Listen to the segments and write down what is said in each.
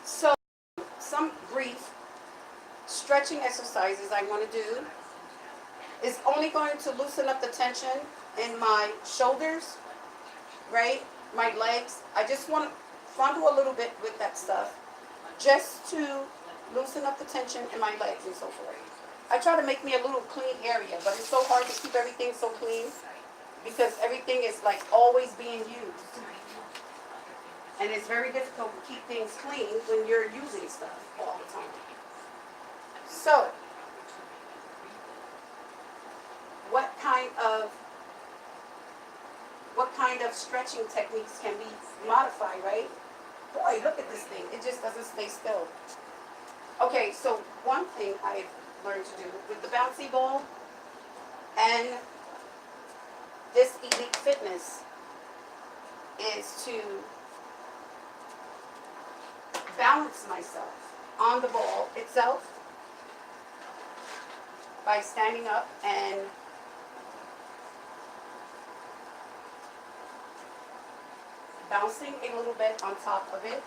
So some brief stretching exercises I want to do is only going to loosen up the tension in my shoulders, right? My legs. I just want to fondle a little bit with that stuff just to loosen up the tension in my legs and so forth. I try to make me a little clean area, but it's so hard to keep everything so clean because everything is like always being used. And it's very difficult to keep things clean when you're using stuff all the time. So, what kind of stretching techniques can be modified, right? Boy, look at this thing. It just doesn't stay still. Okay, so one thing I've learned to do with the bouncy ball and this Elite Fitness is to balance myself on the ball itself by standing up and bouncing a little bit on top of it.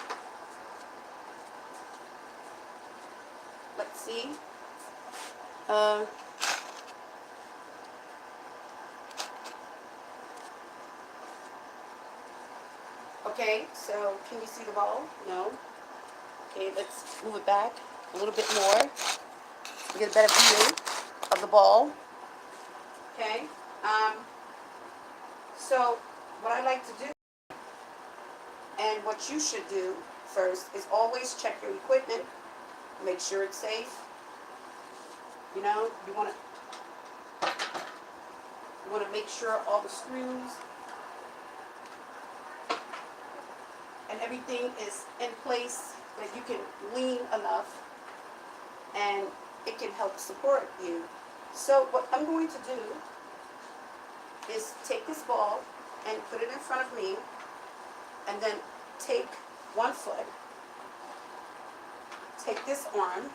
Let's see. Okay, so can you see the ball? No. Okay, let's move it back a little bit more. Get a better view of the ball. Okay. So what I like to do and what you should do first is always check your equipment. Make sure it's safe. You know, you want to make sure all the screws and everything is in place that you can lean enough and it can help support you. So what I'm going to do is take this ball and put it in front of me and then take one foot, take this arm,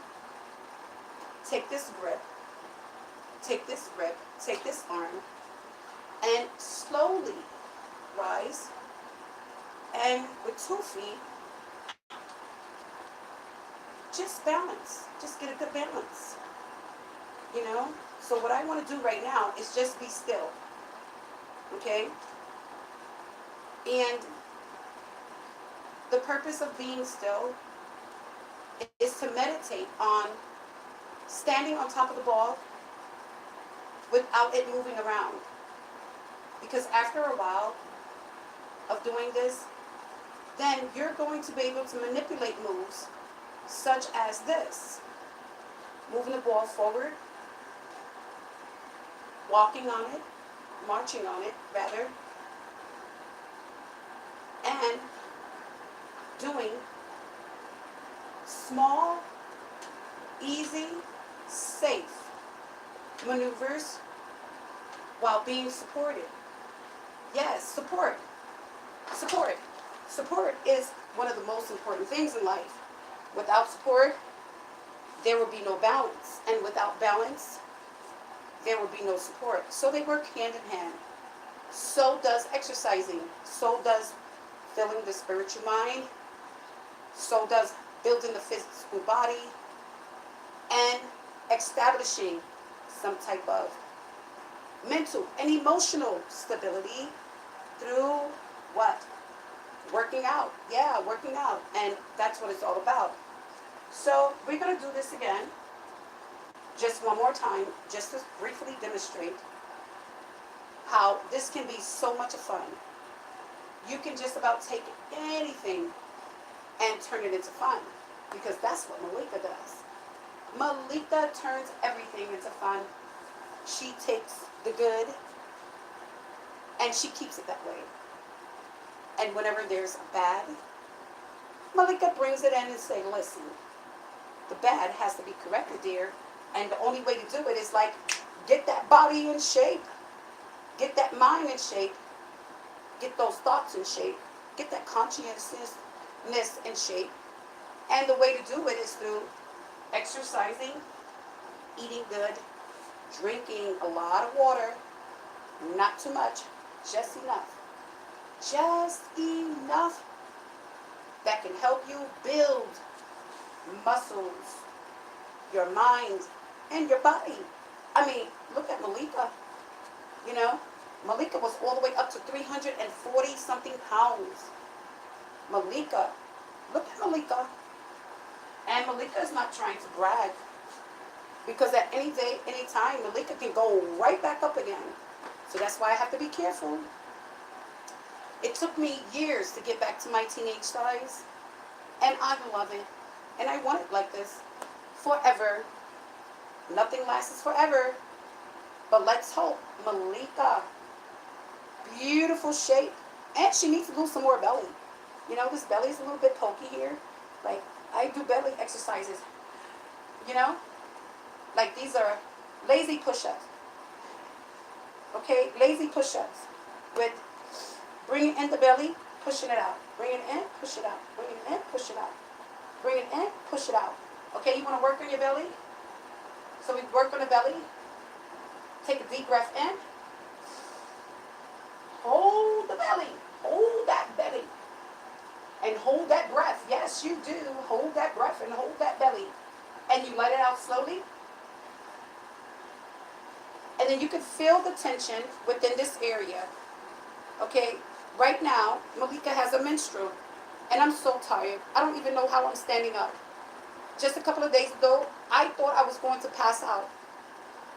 take this grip, take this grip, take this arm, and slowly rise. And with 2 feet, just balance. Just get a good balance. You know? So what I want to do right now is just be still. Okay? And the purpose of being still is to meditate on standing on top of the ball without it moving around. Because after a while of doing this, then you're going to be able to manipulate moves such as this. Moving the ball forward, walking on it, marching on it, rather, and doing small, easy, safe maneuvers while being supported. Yes, support. Support. Support is one of the most important things in life. Without support, there will be no balance. And without balance, there will be no support. So they work hand in hand. So does exercising. So does filling the spiritual mind. So does building the physical body. And establishing some type of mental and emotional stability through what? Working out. Yeah, working out. And that's what it's all about. So we're going to do this again. Just one more time. Just to briefly demonstrate how this can be so much fun. You can just about take anything and turn it into fun. Because that's what Malikah does. Malikah turns everything into fun. She takes the good and she keeps it that way. And whenever there's a bad, Malikah brings it in and say, listen, the bad has to be corrected, dear. And the only way to do it is like, get that body in shape. Get that mind in shape. Get those thoughts in shape. Get that conscientiousness in shape. And the way to do it is through exercising, eating good, drinking a lot of water, not too much, just enough. Just enough that can help you build muscles, your mind, and your body. I mean, look at Malikah. You know, Malikah was all the way up to 340 something pounds. Malikah. Look at Malikah. And Malikah is not trying to brag. Because at any day, any time, Malikah can go right back up again. So that's why I have to be careful. It took me years to get back to my teenage size. And I love it. And I want it like this. Forever. Nothing lasts forever. But let's hope. Malikah. Beautiful shape. And she needs to lose some more belly. You know, this belly is a little bit pokey here. Like, I do belly exercises. You know? Like, these are lazy push-ups. Okay? Lazy push-ups. With bringing in the belly, pushing it out. Bring it in, push it out. Bring it in, push it out. Bring it in, push it out. Okay? You want to work on your belly? So we work on the belly. Take a deep breath in. Hold the belly. Hold that belly. And hold that breath. Yes, you do. Hold that breath and hold that belly. And you let it out slowly. And then you can feel the tension within this area. Okay? Right now, Malikah has a menstrual. And I'm so tired. I don't even know how I'm standing up. Just a couple of days ago, I thought I was going to pass out.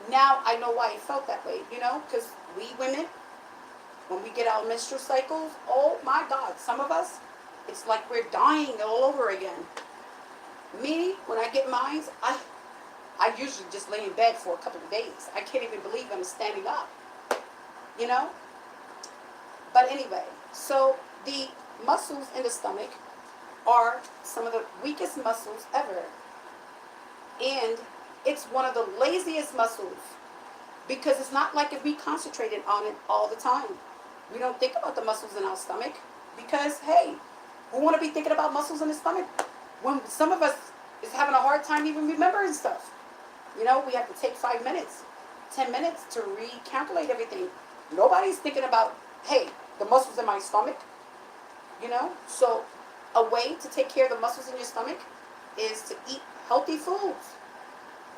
Now I know why it felt that way, you know? Because we women, when we get our menstrual cycles, oh my God, some of us, it's like we're dying all over again. Me, when I get mine, I usually just lay in bed for a couple of days. I can't even believe I'm standing up, you know? But anyway, so the muscles in the stomach are some of the weakest muscles ever. And it's one of the laziest muscles because it's not like if we concentrated on it all the time. We don't think about the muscles in our stomach because, hey, we want to be thinking about muscles in the stomach when some of us is having a hard time even remembering stuff. You know, we have to take 5 minutes, 10 minutes to recalculate everything. Nobody's thinking about, hey, the muscles in my stomach, you know? So a way to take care of the muscles in your stomach is to eat healthy foods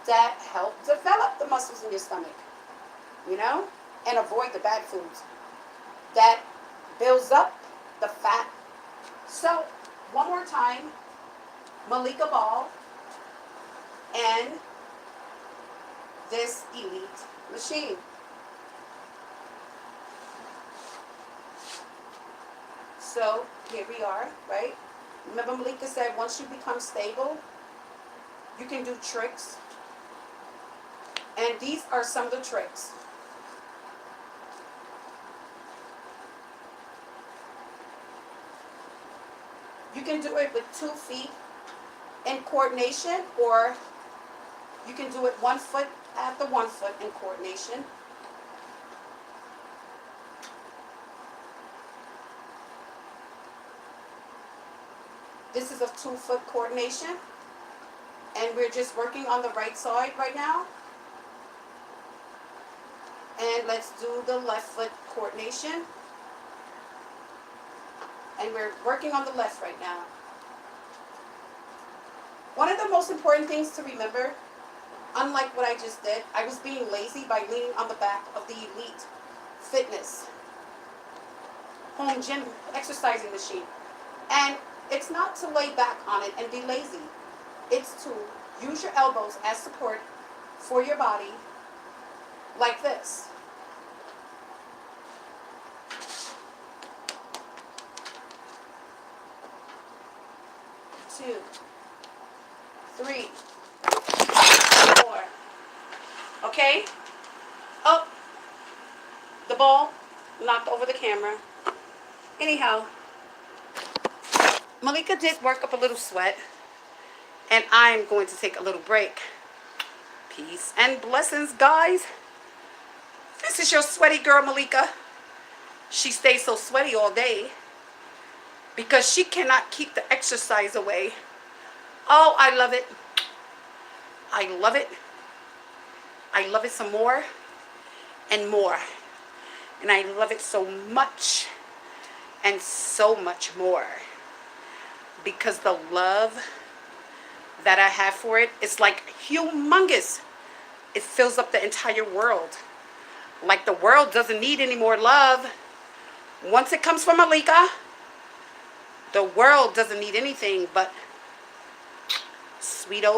that help develop the muscles in your stomach, you know? And avoid the bad foods that builds up the fat. So, one more time, Malikah Ball and this elite machine. So, here we are, right? Remember Malikah said once you become stable, you can do tricks. And these are some of the tricks. You can do it with 2 feet in coordination, or you can do it 1 foot after 1 foot in coordination. This is a 2-foot coordination. And we're just working on the right side right now. And let's do the left foot coordination. And we're working on the left right now. One of the most important things to remember, unlike what I just did, I was being lazy by leaning on the back of the Elite Fitness home gym exercising machine. And it's not to lay back on it and be lazy. It's to use your elbows as support for your body, like this. Two, 3, 4. Okay? Oh, the ball knocked over the camera. Anyhow, Malikah did work up a little sweat, and I'm going to take a little break. Peace and blessings, guys. This is your sweaty girl, Malikah. She stays so sweaty all day because she cannot keep the exercise away. Oh, I love it. I love it. I love it some more and more. And I love it so much and so much more. Because the love that I have for it, it's like humongous. It fills up the entire world. Like the world doesn't need any more love. Once it comes from Malikah, the world doesn't need anything but sweet old